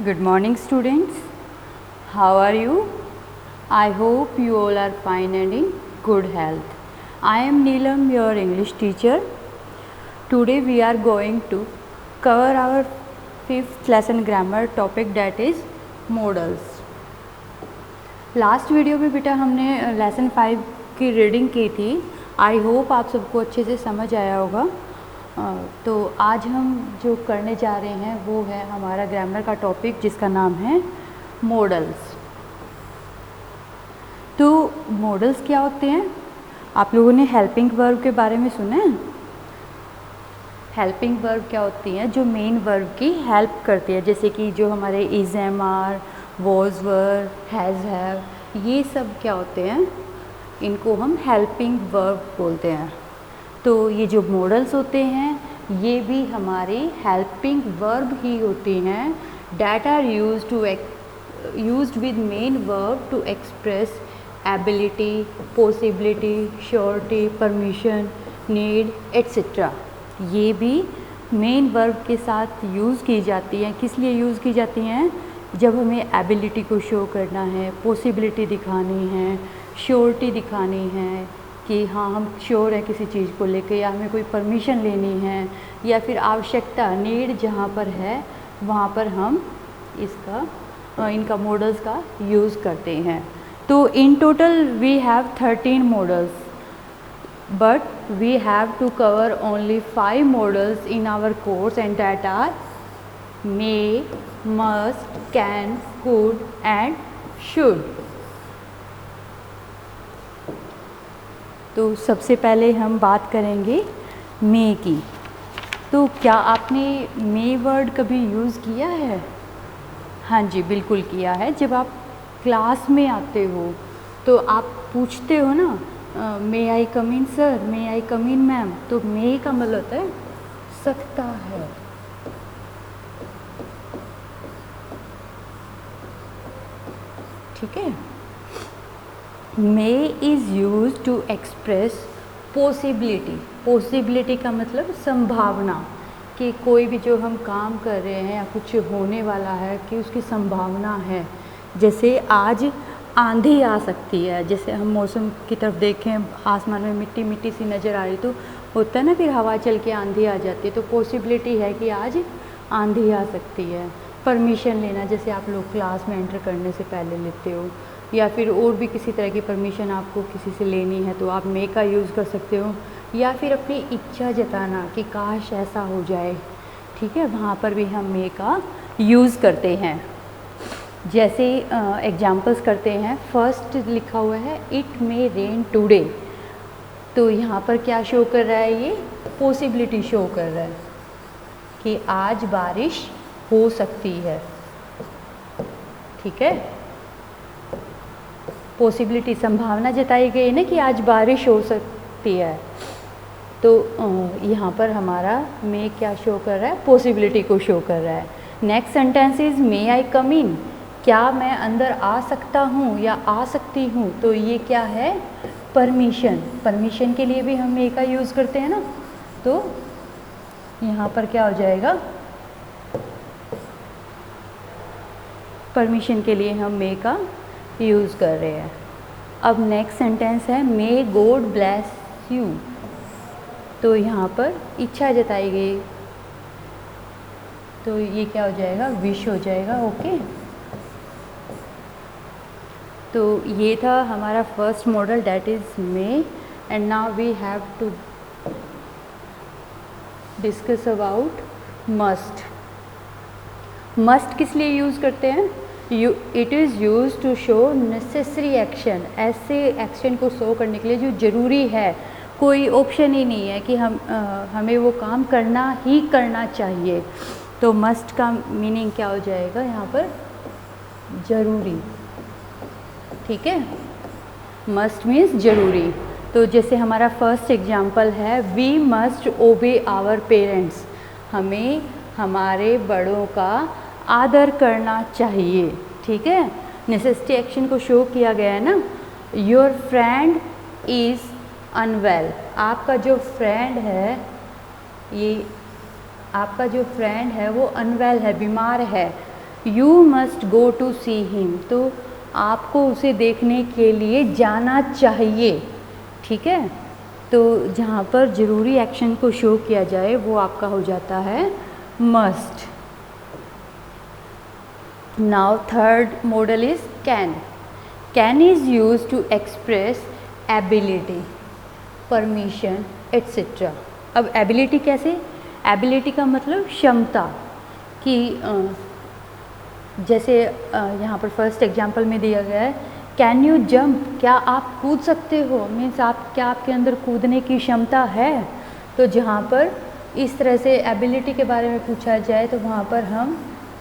Good morning, students. How are you? I hope you all are fine and in good health. I am Neelam, your English teacher. Today we are going to cover our 5th lesson grammar topic, that is modals. Last video में बेटा हमने lesson 5 की reading की थी. I hope आप सबको अच्छे से समझ आया होगा. तो आज हम जो करने जा रहे हैं वो है हमारा ग्रामर का टॉपिक जिसका नाम है मॉडल्स. तो मॉडल्स क्या होते हैं? आप लोगों ने हेल्पिंग वर्ब के बारे में सुना है? हेल्पिंग वर्ब क्या होती हैं? जो मेन वर्ब की हेल्प करती है, जैसे कि जो हमारे is, am, are, was, were, has, have, ये सब क्या होते हैं? इनको हम हेल्पिंग वर्ब बोलते हैं. तो ये जो मॉडल्स होते हैं ये भी हमारी हेल्पिंग वर्ब ही होती हैं, that are used with main verb to express ability, possibility, surety, permission, need, etcetera. ये भी मेन वर्ब के साथ यूज़ की जाती हैं. किस लिए यूज़ की जाती हैं? जब हमें एबिलिटी को शो करना है, पॉसिबिलिटी दिखानी है, श्योरिटी दिखानी है कि हाँ हम श्योर हैं किसी चीज़ को लेकर, या हमें कोई परमिशन लेनी है, या फिर आवश्यकता, नीड जहाँ पर है वहाँ पर हम इनका मॉडल्स का यूज़ करते हैं. तो in total we have 13 models, but we have to cover only 5 models in our course, and that are may, must, can, could and should. तो सबसे पहले हम बात करेंगे मे की. तो क्या आपने मे वर्ड कभी यूज़ किया है? हाँ जी, बिल्कुल किया है. जब आप क्लास में आते हो तो आप पूछते हो ना, मे आई कम इन सर, मे आई कम इन मैम. तो मे का मतलब होता है सकता है. ठीक है. May is used to express possibility. Possibility का मतलब संभावना, कि कोई भी जो हम काम कर रहे हैं या कुछ होने वाला है कि उसकी संभावना है. जैसे आज आंधी आ सकती है, जैसे हम मौसम की तरफ देखें, आसमान में मिट्टी मिट्टी सी नज़र आ रही, तो होता है ना, फिर हवा चल के आंधी आ जाती है. तो पॉसिबिलिटी है कि आज आंधी आ सकती है. परमिशन लेना, जैसे आप लोग क्लास में एंटर करने से पहले लेते हो, या फिर और भी किसी तरह की परमिशन आपको किसी से लेनी है तो आप मे का यूज़ कर सकते हो. या फिर अपनी इच्छा जताना कि काश ऐसा हो जाए. ठीक है, वहाँ पर भी हम मे का यूज़ करते हैं. जैसे एग्जाम्पल्स करते हैं. फर्स्ट लिखा हुआ है इट मे रेन टुडे. तो यहाँ पर क्या शो कर रहा है? ये पॉसिबिलिटी शो कर रहा है कि आज बारिश हो सकती है. ठीक है, पॉसिबिलिटी, संभावना जताई गई ना कि आज बारिश हो सकती है. तो यहाँ पर हमारा मे क्या शो कर रहा है? पॉसिबिलिटी को शो कर रहा है. नेक्स्ट सेंटेंस इज मे आई कम इन. क्या मैं अंदर आ सकता हूँ या आ सकती हूँ? तो ये क्या है? परमिशन. परमिशन के लिए भी हम मे का यूज़ करते हैं ना. तो यहाँ पर क्या हो जाएगा? परमिशन के लिए हम मे का यूज़ कर रहे हैं. अब नेक्स्ट सेंटेंस है मे गॉड ब्लेस यू. तो यहाँ पर इच्छा जताई गई, तो ये क्या हो जाएगा? विश हो जाएगा. ओके. तो ये था हमारा first model, that is may. And now we have to discuss about must. Must किस लिए यूज़ करते हैं? It is use to show necessary action. ऐसे एक्शन को शो करने के लिए जो ज़रूरी है. कोई ऑप्शन ही नहीं है कि हमें वो काम करना ही करना चाहिए. तो मस्ट का मीनिंग क्या हो जाएगा यहाँ पर? ज़रूरी. ठीक है, मस्ट मीन्स ज़रूरी. तो जैसे हमारा फर्स्ट एग्जाम्पल है we must obey our parents. हमें हमारे बड़ों का आदर करना चाहिए. ठीक है, नेसेसिटी एक्शन को शो किया गया है ना. Your friend is unwell. आपका जो फ्रेंड है, ये आपका जो फ्रेंड है वो अनवेल है, बीमार है. You must go to see him, तो आपको उसे देखने के लिए जाना चाहिए, ठीक है। तो जहाँ पर ज़रूरी एक्शन को शो किया जाए वो आपका हो जाता है must. Now third model is can. Can is use to express ability, permission etcetera. अब एबिलिटी कैसे, एबिलिटी का मतलब क्षमता, कि जैसे यहाँ पर फर्स्ट एग्जांपल में दिया गया है कैन यू जंप, क्या आप कूद सकते हो, मीन्स आप क्या आपके अंदर कूदने की क्षमता है। तो जहाँ पर इस तरह से एबिलिटी के बारे में पूछा जाए तो वहाँ पर हम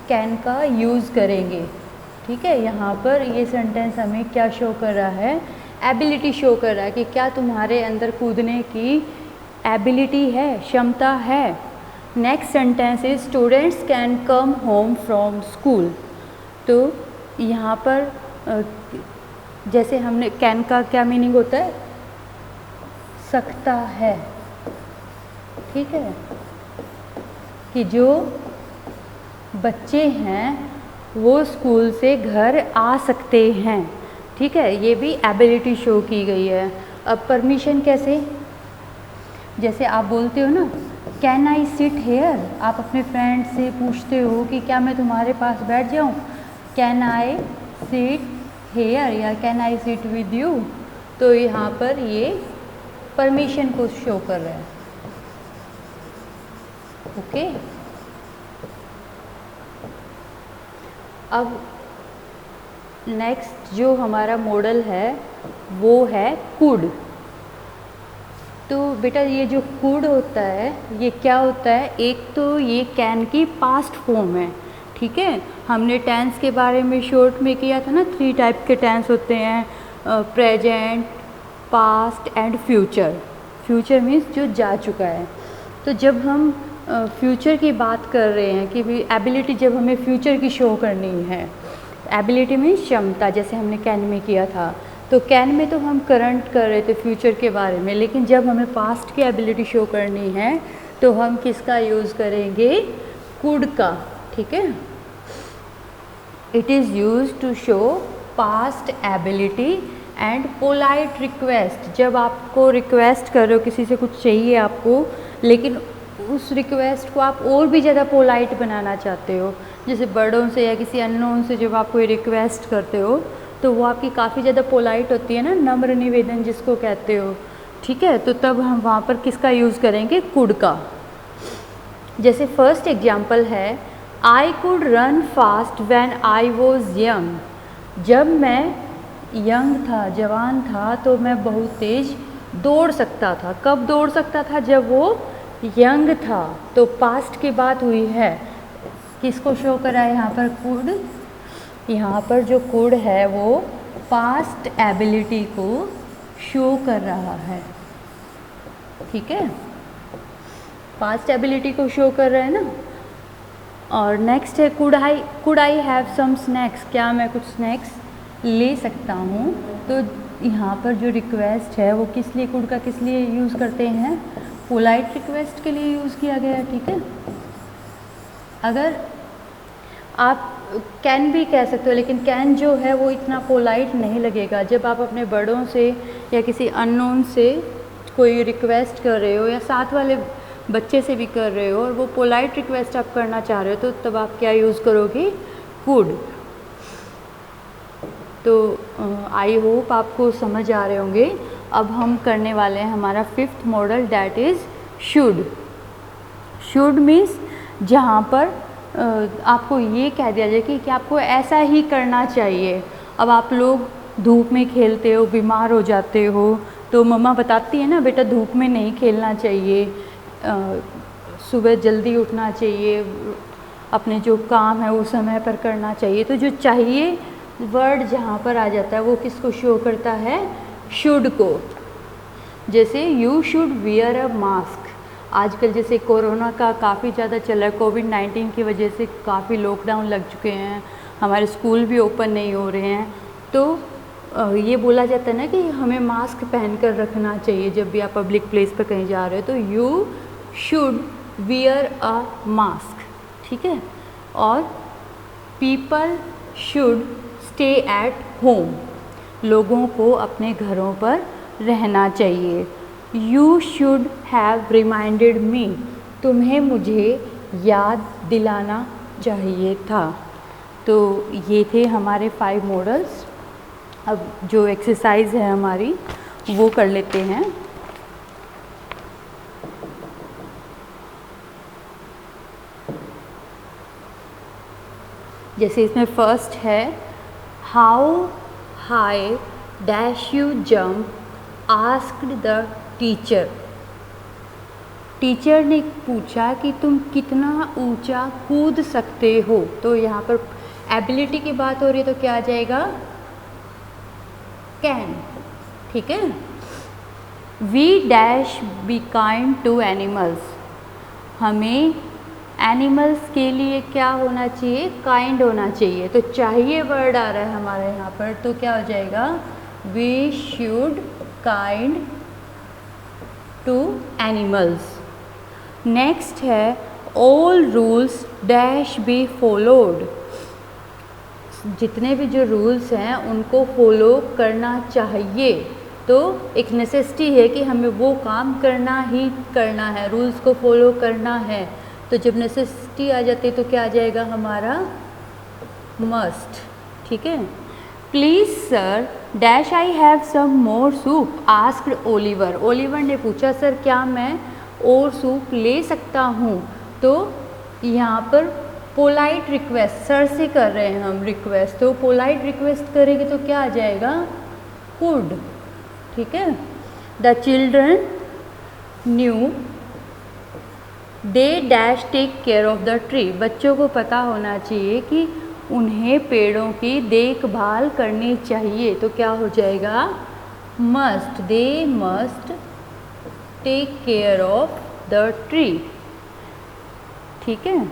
कैन का यूज़ करेंगे, ठीक है। यहाँ पर ये सेंटेंस हमें क्या शो कर रहा है, एबिलिटी शो कर रहा है कि क्या तुम्हारे अंदर कूदने की एबिलिटी है, क्षमता है। Next sentence is students can come home from school. तो यहाँ पर जैसे हमने कैन का क्या मीनिंग होता है, सकता है, ठीक है, कि जो बच्चे हैं वो स्कूल से घर आ सकते हैं, ठीक है। ये भी एबिलिटी शो की गई है। अब परमिशन कैसे, जैसे आप बोलते हो ना कैन आई सिट हेयर, आप अपने फ्रेंड से पूछते हो कि क्या मैं तुम्हारे पास बैठ जाऊँ, कैन आई सिट हेयर या can I sit with you. तो यहाँ पर ये परमिशन को शो कर रहा है, ओके। अब नेक्स्ट जो हमारा मॉडल है वो है कुड। तो बेटा ये जो कुड होता है ये क्या होता है, एक तो ये कैन की पास्ट फॉर्म है, ठीक है। हमने टेंस के बारे में शॉर्ट में किया था ना, 3 टाइप के टेंस होते हैं, present, past and future. Future means जो जा चुका है। तो जब हम फ्यूचर की बात कर रहे हैं कि भी एबिलिटी जब हमें फ्यूचर की शो करनी है, एबिलिटी मीन्स क्षमता, जैसे हमने कैन में किया था। तो कैन में तो हम करंट कर रहे थे फ्यूचर के बारे में, लेकिन जब हमें पास्ट की एबिलिटी शो करनी है तो हम किसका यूज़ करेंगे, कुड का, ठीक है। It is use to show past ability and polite request. जब आपको रिक्वेस्ट कर रहे हो, किसी से कुछ चाहिए आपको, लेकिन उस रिक्वेस्ट को आप और भी ज़्यादा पोलाइट बनाना चाहते हो, जैसे बड़ों से या किसी अननोन से जब आप कोई रिक्वेस्ट करते हो तो वो आपकी काफ़ी ज़्यादा पोलाइट होती है ना, नम्र निवेदन जिसको कहते हो, ठीक है। तो तब हम वहाँ पर किसका यूज़ करेंगे, कुड का। जैसे फर्स्ट एग्जाम्पल है I could run fast when I was young. जब मैं यंग था, जवान था, तो मैं बहुत तेज़ दौड़ सकता था। कब दौड़ सकता था, जब वो यंग था। तो पास्ट की बात हुई है, किसको शो करा है यहाँ पर, कुड। यहाँ पर जो कुड है वो पास्ट एबिलिटी को शो कर रहा है, ठीक है, पास्ट एबिलिटी को शो कर रहा है ना। और नेक्स्ट है could I have some snacks, क्या मैं कुछ स्नैक्स ले सकता हूँ। तो यहाँ पर जो रिक्वेस्ट है वो किस लिए, कुड का किस लिए यूज़ करते हैं, पोलाइट रिक्वेस्ट के लिए यूज़ किया गया है, ठीक है। अगर आप कैन भी कह सकते हो, लेकिन कैन जो है वो इतना पोलाइट नहीं लगेगा। जब आप अपने बड़ों से या किसी अननोन से कोई रिक्वेस्ट कर रहे हो या साथ वाले बच्चे से भी कर रहे हो और वो पोलाइट रिक्वेस्ट आप करना चाह रहे हो, तो तब आप क्या यूज़ करोगे, कुड। तो आई होप आपको समझ आ रहे होंगे। अब हम करने वाले हैं हमारा 5th model, that is should. Should means जहाँ पर आपको ये कह दिया जाए कि आपको ऐसा ही करना चाहिए। अब आप लोग धूप में खेलते हो, बीमार हो जाते हो, तो मम्मा बताती है ना बेटा धूप में नहीं खेलना चाहिए, सुबह जल्दी उठना चाहिए, अपने जो काम है वो समय पर करना चाहिए। तो जो चाहिए वर्ड जहाँ पर आ जाता है वो किसको शो करता है, शुड को। जैसे you should wear a mask. आजकल जैसे कोरोना का काफ़ी ज़्यादा चल रहा है, कोविड-19 की वजह से काफ़ी लॉकडाउन लग चुके हैं, हमारे स्कूल भी ओपन नहीं हो रहे हैं। तो ये बोला जाता है ना कि हमें मास्क पहन कर रखना चाहिए जब भी आप पब्लिक प्लेस पर कहीं जा रहे हो, तो you should wear a mask, ठीक है। और people should stay at home, लोगों को अपने घरों पर रहना चाहिए। You should have reminded me, तुम्हें मुझे याद दिलाना चाहिए था। तो ये थे हमारे 5 मॉडल्स। अब जो एक्सरसाइज है हमारी वो कर लेते हैं। जैसे इसमें फर्स्ट है, how high dash you jump asked the teacher. Teacher ने पूछा कि तुम कितना ऊंचा कूद सकते हो। तो यहाँ पर एबिलिटी की बात हो रही है तो क्या आ जाएगा, कैन। ठीक है। We dash be kind to animals, हमें एनिमल्स के लिए क्या होना चाहिए, काइंड होना चाहिए। तो चाहिए वर्ड आ रहा है हमारे यहाँ पर, तो क्या हो जाएगा, we should kind to animals. Next है, all rules dash be followed, जितने भी जो रूल्स हैं उनको फॉलो करना चाहिए। तो एक नेसेसिटी है कि हमें वो काम करना ही करना है, रूल्स को फॉलो करना है। तो जब नेसेसिटी आ जाती है तो क्या आ जाएगा हमारा, मस्ट। ठीक है। Please sir dash I have some more soup asked Oliver, Oliver ने पूछा सर क्या मैं और सूप ले सकता हूँ। तो यहाँ पर पोलाइट रिक्वेस्ट, सर से कर रहे हैं हम रिक्वेस्ट, तो पोलाइट रिक्वेस्ट करेंगे तो क्या आ जाएगा, कुड। ठीक है। The children knew they dash take care of the tree, बच्चों को पता होना चाहिए कि उन्हें पेड़ों की देखभाल करनी चाहिए। तो क्या हो जाएगा, must, they must take care of the tree. ठीक है।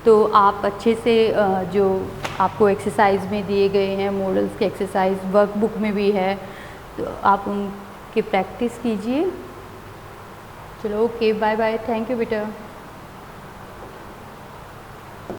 तो आप अच्छे से जो आपको एक्सरसाइज में दिए गए हैं मॉडल्स के एक्सरसाइज वर्कबुक में भी है, तो आप उनकी प्रैक्टिस कीजिए। चलो okay, bye bye, thank you बेटा।